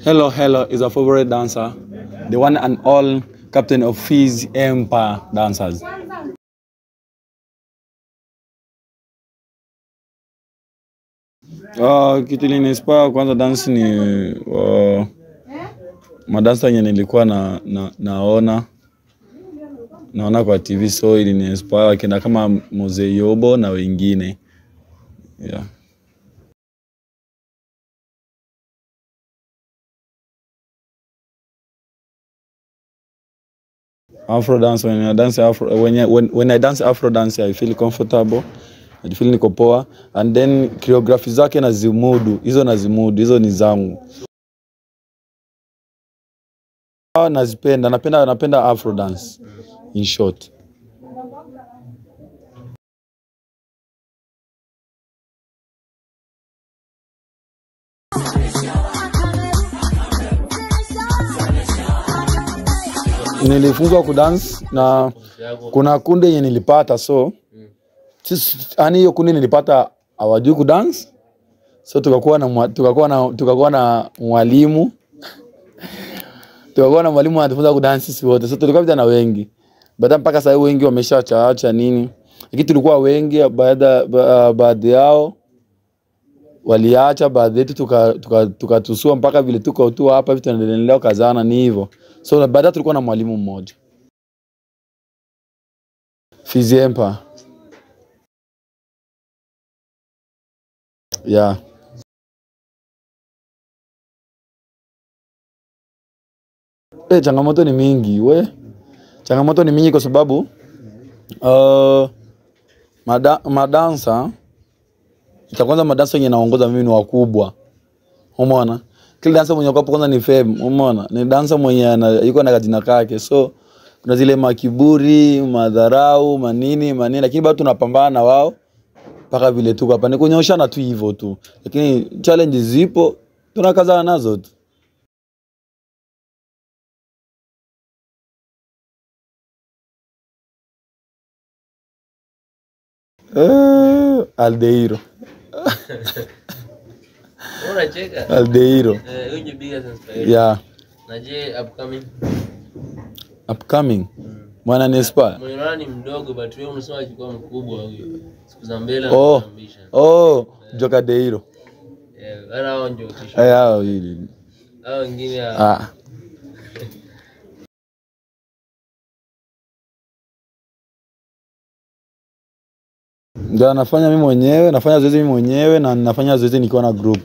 Hello is a favorite dancer, the one and all captain of Fizz Empire dancers. Kitu inspire kwanza dance ni madansa yenye nilikuwa naona kwa TV, so ili inspire kina kama Mzee Yobo na wengine. Yeah. Afro dance, when I dance Afro dance, I feel comfortable, I feel niko poa, and then choreography zake nazimudu, hizo ni zangu. Napenda Afro dance, in short. Nilifunzwa kudance na kuna kunde yenye nilipata, so ani hiyo kunde nilipata hawajui kudance, so tukakuwa na mwalimu anatufunza kudance sisi wote, so tulikuwa vijana wengi, baada mpaka sasa wengi wameshaacha nini, lakini tulikuwa wengi, baadhi yao waliacha, baadhi yetu tukatusua mpaka vile tuko tu hapa vitu tunaendelea kazana, ni hivyo. So baada tulikuwa na mwalimu mmoja. Fizz Empire. Yeah. Changamoto ni mingi changamoto ni mingi kwa sababu madansa kwanza madansa yenye naongoza mimi ni wakubwa, umeona. Kila dansa mwenye kwa kwanza ni fame, umeona, ni dansa mwenye yuko na kajina kake, so kuna zile makiburi, madharau, manini, lakini bado tunapambana na wao mpaka vile tuko hapa, ni kunyoshana tu hivyo tu, lakini challenges zipo, tunakazana nazo tu. Aldeiro. Unacheka? Aldeiro. Huyu ni biggest inspiration. Yeah. Na je Upcoming. Mwana ni inspire. Mwana ni mdogo but wewe unasema akikuwa mkubwa huyo. Siku za mbele anaambisha. Jokadeiro. Ana onjo tisho. Hao hili. Hao wengine ndio nafanya mimi mwenyewe, nafanya zoezi mimi mwenyewe na nafanya zoezi nikiwa na group.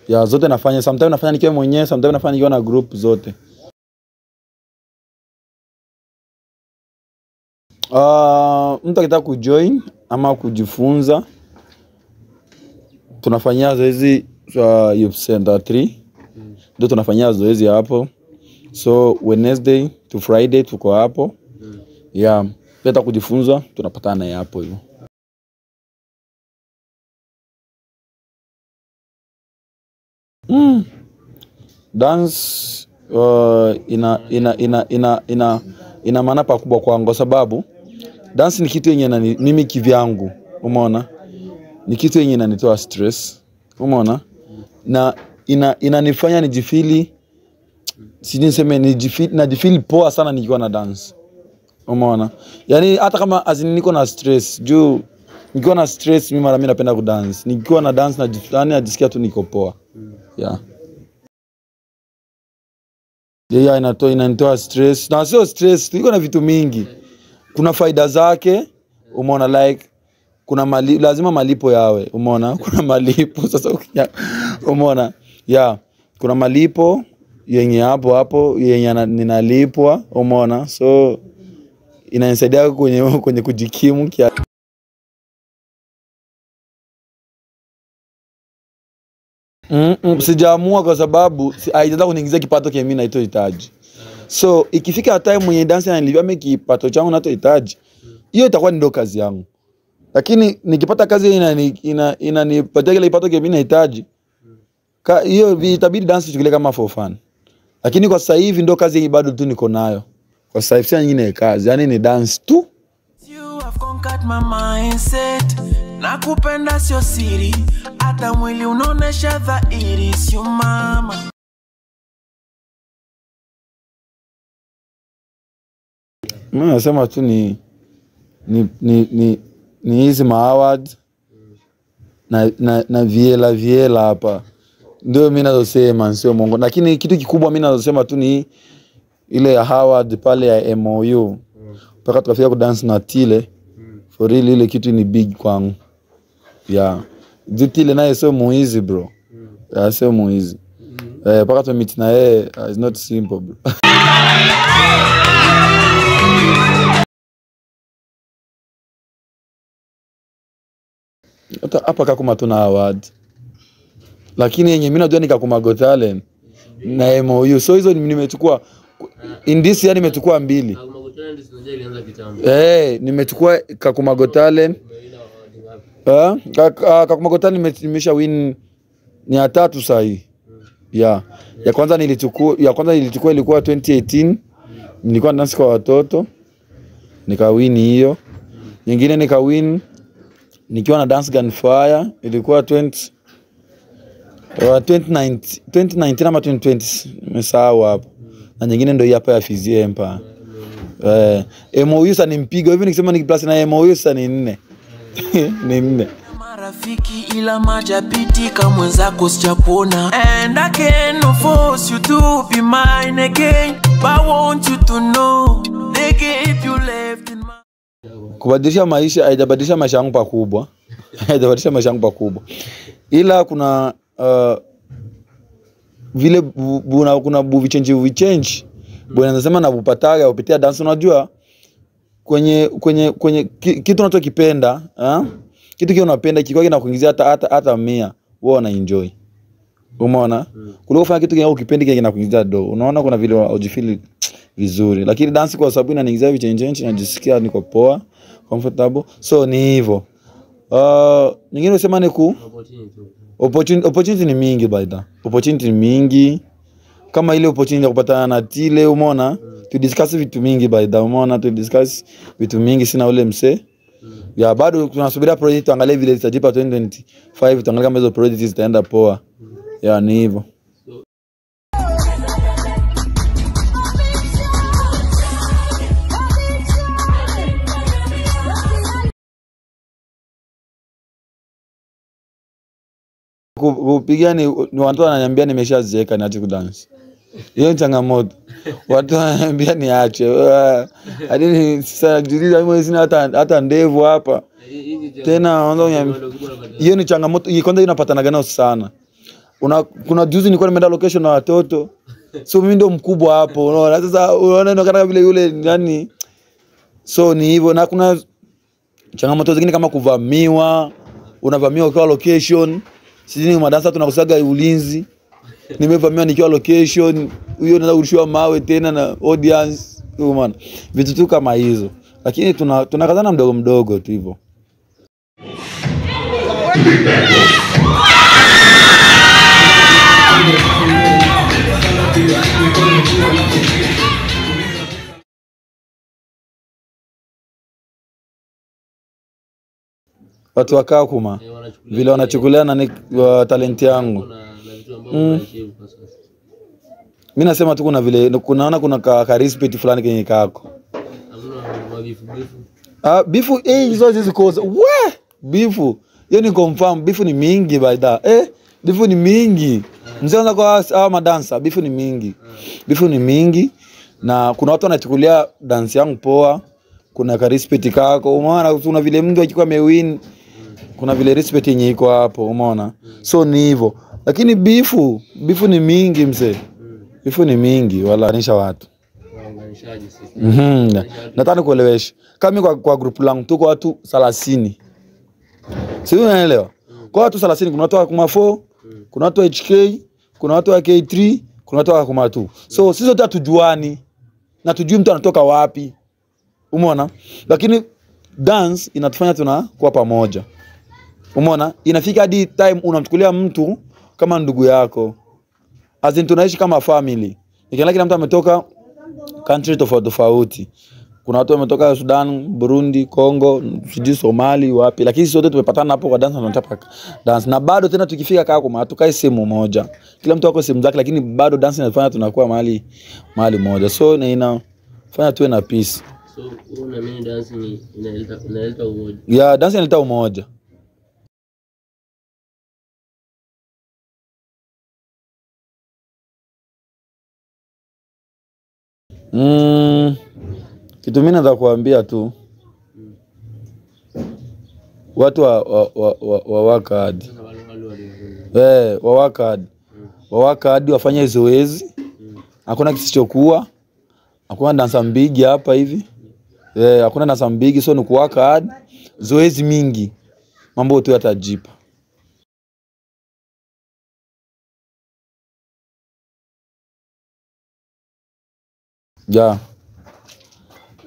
Ya zote nafanya, sometimes nafanya nikiwa mwenyewe, sometimes nafanya nikiwa na group zote. Mtu akitaka kujoin ama kujifunza, tunafanyia zoezi Youth Center 3. Ndio tunafanyia zoezi hapo. So Wednesday to Friday tuko hapo. Yeah, peta kujifunza tunapatana hapo hivyo. Dance ina maana pakubwa kwangu kwa sababu dance ni kitu yenye mimi kivyangu, umeona, ni kitu yenye inanitoa stress, umeona, na inanifanya nijifili, sijiseme najifili poa sana nikiwa na dance, umeona. Yani hata kama niko na stress, juu nikiwa na stress mimi mara mimi napenda kudance, nikiwa na dance najisikia tu niko poa. Yeah. Yeah, inanitoa stress. Na sio stress, tuko na vitu mingi. Kuna faida zake, umeona, like kuna lazima malipo yawe, umeona. Kuna malipo sasa umeona. Yeah, kuna malipo yenye hapo yenye ninalipwa, umeona. So inanisaidia kwenye kujikimu kia. Sijaamua kwa sababu haijataka kuniingizia kipato kile mimi naitohitaji. So ikifika time mwenye dance ananilipia mimi kipato changu nachohitaji, hiyo itakuwa ndio kazi yangu. Lakini nikipata kazi inanipatia ile kipato kile mimi nahitaji, hiyo itabidi dance tukile kama for fun. Lakini kwa sasa hivi ndio kazi bado tu niko nayo. Kwa sasa hivi nyingine kazi, yani ni dance tu. You have conquered my mindset. Nakupenda sio siri, hata mwili unaonesha dhahiri, sio mama. Mimi nasema tu ni hizi ma-award na viela hapa. Ndio mimi nazosema sio mongo. Lakini kitu kikubwa mimi nazosema tu ni ile ya Howard pale ya MOU. Mpaka tukafika ku dance na Tile. For real ile kitu ni big kwangu. Yeah. Tile naye sio muizi bro. Yeah, sio muizi. Mpaka tu meet na yeye is not simple bro. Hapa Kakuma tuna award. Lakini yenye mimi najua ni Kakuma Got Talent na MOU. So hizo nimechukua in this year nimechukua 2. Kakuma Got Talent sinajua ilianza kitambo. Nimechukua Kakuma Got Talent. Kakuma Got Talent nimesha win ni ya 3 sasa hii. Yeah. Ya kwanza nilichukua ilikuwa 2018. Nilikuwa dance kwa watoto. Nikawin hiyo. Nyingine nikawin nikiwa na Dance Gunfire ilikuwa 2019 ama 2020 nimesahau hapo. Na nyingine ndio hapa ya Fizi Empire. MOU sasa nimpiga hivi nikisema ni plus na MOU sasa ni 4. Ni 4. Marafiki ila majapiti kama mwenzako sichapona. And I can't force you to be mine again, but I want you to know nigga if you left in my... Kubadilisha maisha haijabadilisha maisha yangu pakubwa. Haijabadilisha maisha yangu pakubwa. Ila kuna vile kuna vichange. Bwana anasema na bupataga upitia dance unajua kwenye kitu unachokipenda, kitu kile unapenda kikiwa kinakuingizia hata 100, wewe una enjoy. Umeona? Kuliko kufanya kitu kile ukipenda kile kinakuingizia do. Unaona kuna vile unajifeel vizuri. Lakini dance kwa sababu inaniingizia vichange najisikia niko poa, comfortable. So ni hivyo. Nyingine unasema ni opportunity ni mingi baida. Opportunity ni mingi. Kama ile opportunity ya kupatana na Tile, umeona? To discuss vitu mingi baida, umeona? To discuss vitu mingi sina ule mse. Ya bado tunasubiria project tuangalie vile zitajipa 2025, tuangalie kama hizo project zitaenda poa. Ya ni hivyo. Kupiga ni watu wananiambia nimeshazeeka niache kudance. Hiyo ni changamoto. Watu wananiambia niache. Hadi sasa juliza mimi sina hata ndevu hapa. Tena wanaanza kuniambia hiyo ni changamoto. Kwanza inapatana gana sana. Kuna juzi nilikuwa nimeenda location na watoto. So mimi ndio mkubwa hapo. Unaona sasa unaona kama vile yule yani. So ni hivyo na kuna changamoto zingine kama kuvamiwa. Unavamiwa kwa location. Sisi ni madansa tunakusaga ulinzi. Nimevamiwa nikiwa location, huyo anaanza kurushiwa mawe tena na audience, umeona. Vitu tu kama hizo. Lakini tunakazana mdogo tu hivyo. Watu wa Kakuma vile wanachukulia na talenti yangu. Mimi nasema tu kuna vile kunaona kuna ka respect fulani kwenye kako. Bifu hizo zikoza. Bifu. Hiyo ni confirm bifu ni mingi baida. Bifu ni mingi. Mzee kwa madansa bifu ni mingi. Bifu ni mingi na kuna watu wanachukulia dance yangu poa. Kuna ka respect kako. Umeona kuna vile mtu akikuwa amewin kuna vile respect yenye iko hapo, umeona. So ni hivyo. Lakini bifu ni mingi mzee. Bifu ni mingi wala anisha watu. Waunganishaji sisi. Nataka kuelewesha. Kama kwa group langu tuko watu 30. Sio unaelewa? Kwa watu 30 kuna watu wa Kakuma 4, kuna watu wa HK, kuna watu wa K3, kuna watu wa Kakuma 2. So sisi wote hatujuani. Na tujui mtu anatoka wapi. Umeona? Lakini dance inatufanya tunakuwa pamoja. Umeona? Inafika hadi time unamchukulia mtu kama ndugu yako. Azin tunaishi kama family. Nikiona kila mtu ametoka country tofauti. Kuna watu wametoka Sudan, Burundi, Congo, sijui Somali, wapi. Lakini sisi wote tumepatana hapo kwa dance na tunataka dance. Na bado tena tukifika Kakuma hatukai sehemu moja. Kila mtu ako sehemu zake lakini bado dance inafanya tunakuwa mahali moja. So inafanya tuwe na peace. So unaamini dance ni inaleta umoja? Yeah, dance inaleta umoja. Kitu mimi nataka kuambia tu watu wa work hard. Wa work hard. Wa work hard wafanye zoezi. Hakuna kisichokuwa. Hakuna dansa mbigi hapa hivi. Hakuna dansa mbigi, so ni ku work hard. Zoezi mingi. Mambo tu yatajipa. Yeah.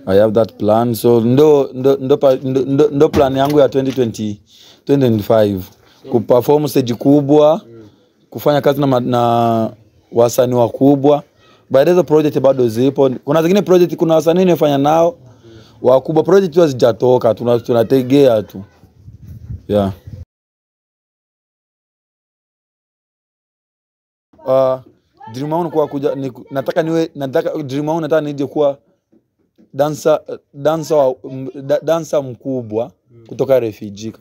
I have that plan. So ndo plan yangu ya 2025. Kuperform stage kubwa, kufanya kazi na wasanii wakubwa. Baada ya project bado zipo. Kuna zingine project kuna wasanii nimefanya nao wakubwa, project tu hazijatoka, tunategea tu. Yeah. Dream yangu kwa kuja nataka dream yangu nataka nije kuwa dancer mkubwa kutoka refugee.